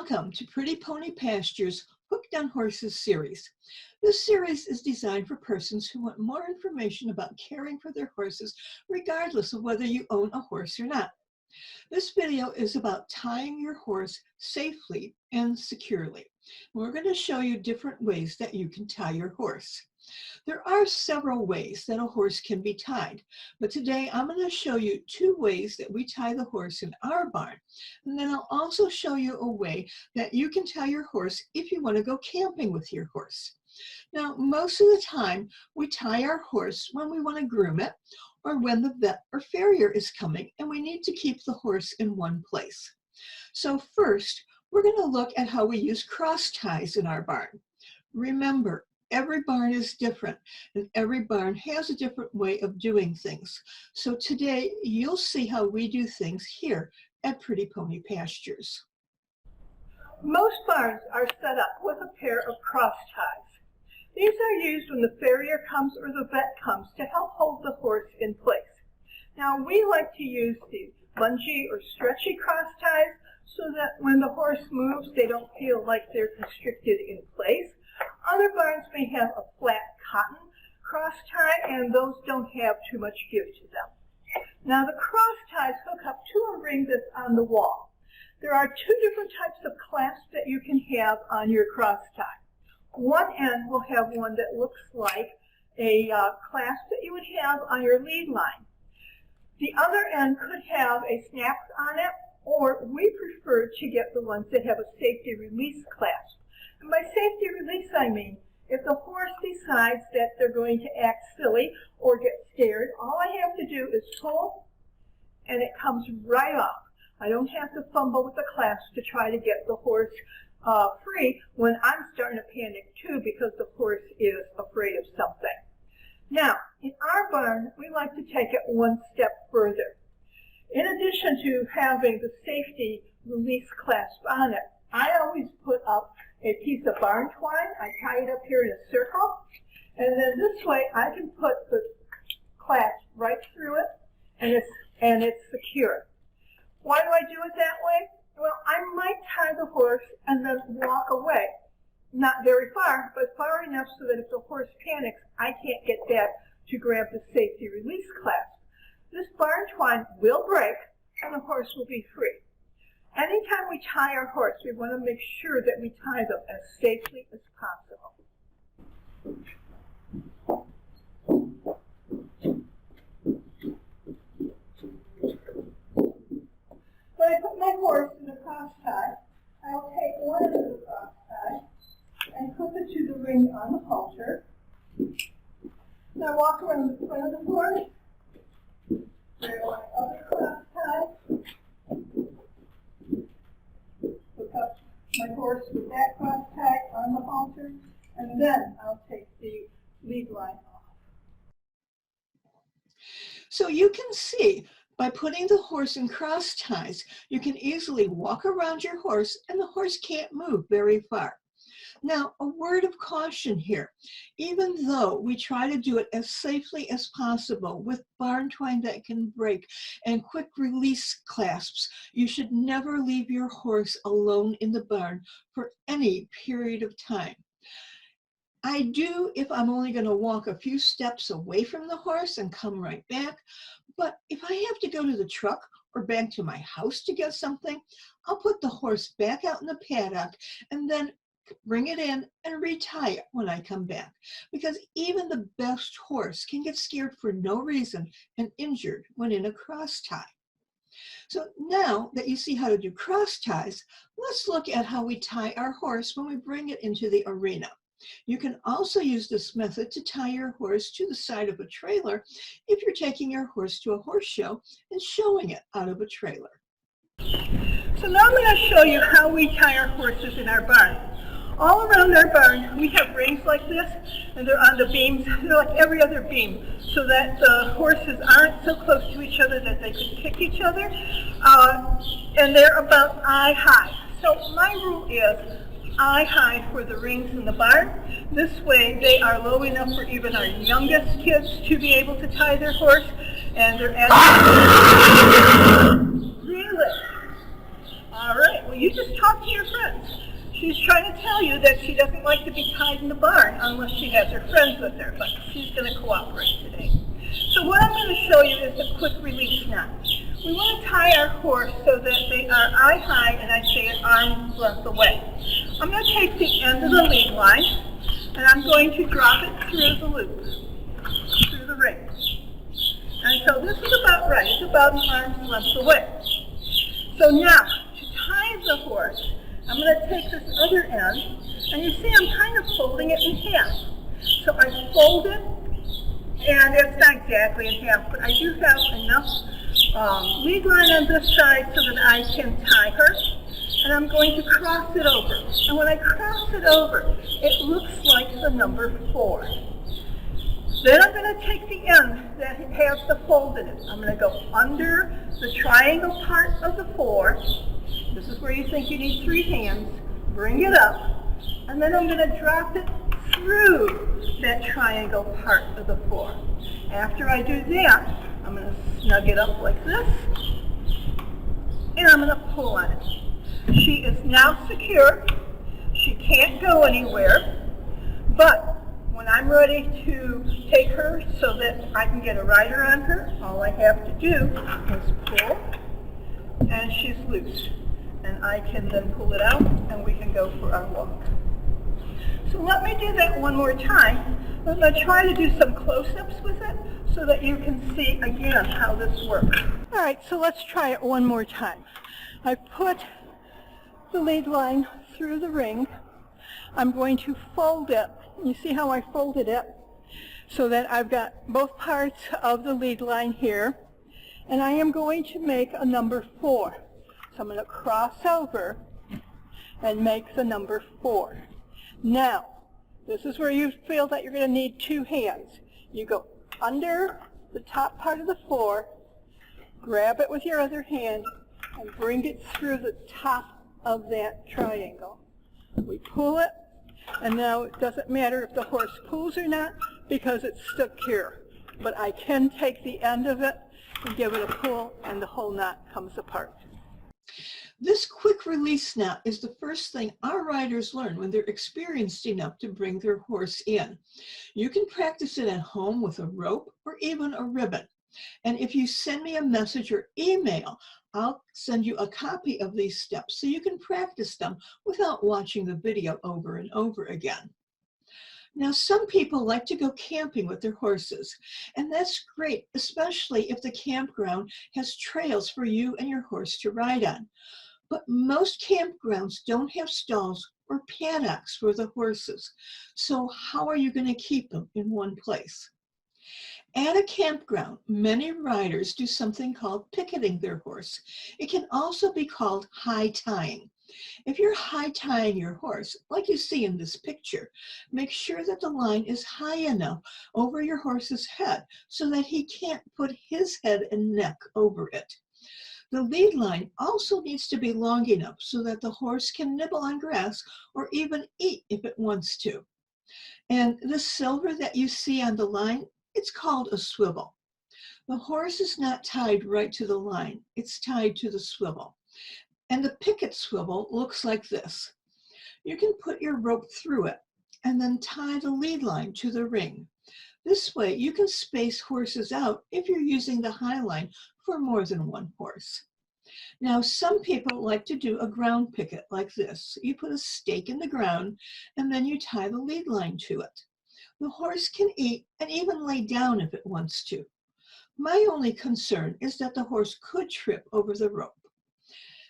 Welcome to Pretty Pony Pastures Hooked on Horses series. This series is designed for persons who want more information about caring for their horses, regardless of whether you own a horse or not. This video is about tying your horse safely and securely. We're going to show you different ways that you can tie your horse. There are several ways that a horse can be tied, but today I'm going to show you 2 ways that we tie the horse in our barn. And then I'll also show you a way that you can tie your horse if you want to go camping with your horse. Now, most of the time we tie our horse when we want to groom it or when the vet or farrier is coming and we need to keep the horse in one place. So first, we're going to look at how we use cross ties in our barn. Remember, every barn is different and every barn has a different way of doing things. So today you'll see how we do things here at Pretty Pony Pastures. Most barns are set up with a pair of cross ties. These are used when the farrier comes or the vet comes to help hold the horse in place. Now we like to use the bungee or stretchy cross ties so that when the horse moves they don't feel like they're constricted in place. Other barns may have a flat cotton cross tie, and those don't have too much give to them. Now the cross ties hook up to a ring that's on the wall. There are 2 different types of clasps that you can have on your cross tie. One end will have one that looks like a clasp that you would have on your lead line. The other end could have a snap on it, or we prefer to get the ones that have a safety release clasp. And by safety release, I mean, if the horse decides that they're going to act silly or get scared, all I have to do is pull, and it comes right off. I don't have to fumble with the clasp to try to get the horse free when I'm starting to panic too because the horse is afraid of something. Now, in our barn, we like to take it one step further. In addition to having the safety release clasp on it, I always put up a piece of barn twine. I tie it up here in a circle, and then this way I can put the clasp right through it, and it's secure. Why do I do it that way? Well, I might tie the horse and then walk away. Not very far, but far enough so that if the horse panics, I can't get back to grab the safety release clasp. This barn twine will break, and the horse will be free. Anytime we tie our horse, we want to make sure that we tie them as safely as possible. When I put my horse in a cross tie, I'll take one end of the cross tie and clip it to the ring on the halter. Now walk around the front of the horse. Grab my other cross tie. Hook up my horse with that cross tie on the halter, and then I'll take the lead line off. So you can see by putting the horse in cross ties, you can easily walk around your horse and the horse can't move very far. Now, a word of caution here. Even though we try to do it as safely as possible with barn twine that can break and quick release clasps, you should never leave your horse alone in the barn for any period of time. I do if I'm only going to walk a few steps away from the horse and come right back, but if I have to go to the truck or back to my house to get something, I'll put the horse back out in the paddock and then bring it in and retie it when I come back, because even the best horse can get scared for no reason and injured when in a cross tie. So now that you see how to do cross ties, let's look at how we tie our horse when we bring it into the arena. You can also use this method to tie your horse to the side of a trailer if you're taking your horse to a horse show and showing it out of a trailer. So now I'm going to show you how we tie our horses in our barn. All around our barn we have rings like this, and they're on the beams. They're like every other beam, so that the horses aren't so close to each other that they could kick each other, and they're about eye high. So my rule is eye high for the rings in the barn. This way they are low enough for even our youngest kids to be able to tie their horse, and they're at really. All right, well you just talk to your friends. that she doesn't like to be tied in the barn unless she has her friends with her, but she's going to cooperate today. So what I'm going to show you is a quick release knot. We want to tie our horse so that they are eye high and I say at arm's length away. I'm going to take the end of the lead line and I'm going to drop it through the loop, through the ring. And so this is about right. It's about an arm's length away. So now, to tie the horse, I'm going to take this other end, and you see I'm kind of folding it in half. So I fold it, and it's not exactly in half, but I do have enough lead line on this side so that I can tie her. And I'm going to cross it over. And when I cross it over, it looks like the number 4. Then I'm going to take the end that has the fold in it. I'm going to go under the triangle part of the 4. This is where you think you need 3 hands. Bring it up. And then I'm going to drop it through that triangle part of the 4. After I do that, I'm going to snug it up like this. And I'm going to pull on it. She is now secure. She can't go anywhere. But when I'm ready to take her so that I can get a rider on her, all I have to do is pull, and she's loose. And I can then pull it out, and we can go for our walk. So let me do that one more time. I'm going to try to do some close-ups with it so that you can see again how this works. All right, so let's try it one more time. I put the lead line through the ring. I'm going to fold it. You see how I folded it? So that I've got both parts of the lead line here. And I am going to make a number 4. So I'm going to cross over and make the number 4. Now, this is where you feel that you're going to need 2 hands. You go under the top part of the 4, grab it with your other hand, and bring it through the top of that triangle. We pull it, and now it doesn't matter if the horse pulls or not because it's stuck here. But I can take the end of it and give it a pull, and the whole knot comes apart. This quick release knot is the first thing our riders learn when they're experienced enough to bring their horse in. You can practice it at home with a rope or even a ribbon. And if you send me a message or email, I'll send you a copy of these steps so you can practice them without watching the video over and over again. Now, some people like to go camping with their horses, and that's great, especially if the campground has trails for you and your horse to ride on. But most campgrounds don't have stalls or paddocks for the horses, so how are you going to keep them in one place? At a campground, many riders do something called picketing their horse. It can also be called high tying. If you're high tying your horse, like you see in this picture, make sure that the line is high enough over your horse's head so that he can't put his head and neck over it. The lead line also needs to be long enough so that the horse can nibble on grass or even eat if it wants to. And the silver that you see on the line, it's called a swivel. The horse is not tied right to the line, it's tied to the swivel. And the picket swivel looks like this. You can put your rope through it and then tie the lead line to the ring. This way you can space horses out if you're using the high line for more than one horse. Now, some people like to do a ground picket like this. You put a stake in the ground and then you tie the lead line to it. The horse can eat and even lay down if it wants to. My only concern is that the horse could trip over the rope.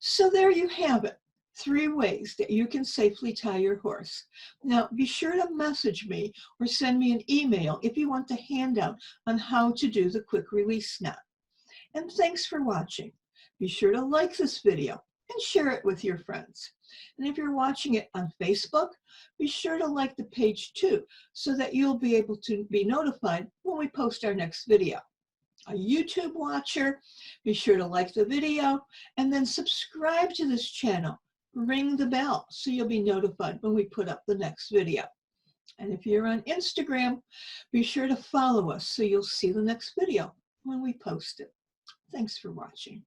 So there you have it, 3 ways that you can safely tie your horse. Now, be sure to message me or send me an email if you want the handout on how to do the quick release knot. And thanks for watching. Be sure to like this video and share it with your friends. And if you're watching it on Facebook, be sure to like the page too, so that you'll be able to be notified when we post our next video. A YouTube watcher, be sure to like the video and then subscribe to this channel. Ring the bell so you'll be notified when we put up the next video. And if you're on Instagram, be sure to follow us so you'll see the next video when we post it. Thanks for watching.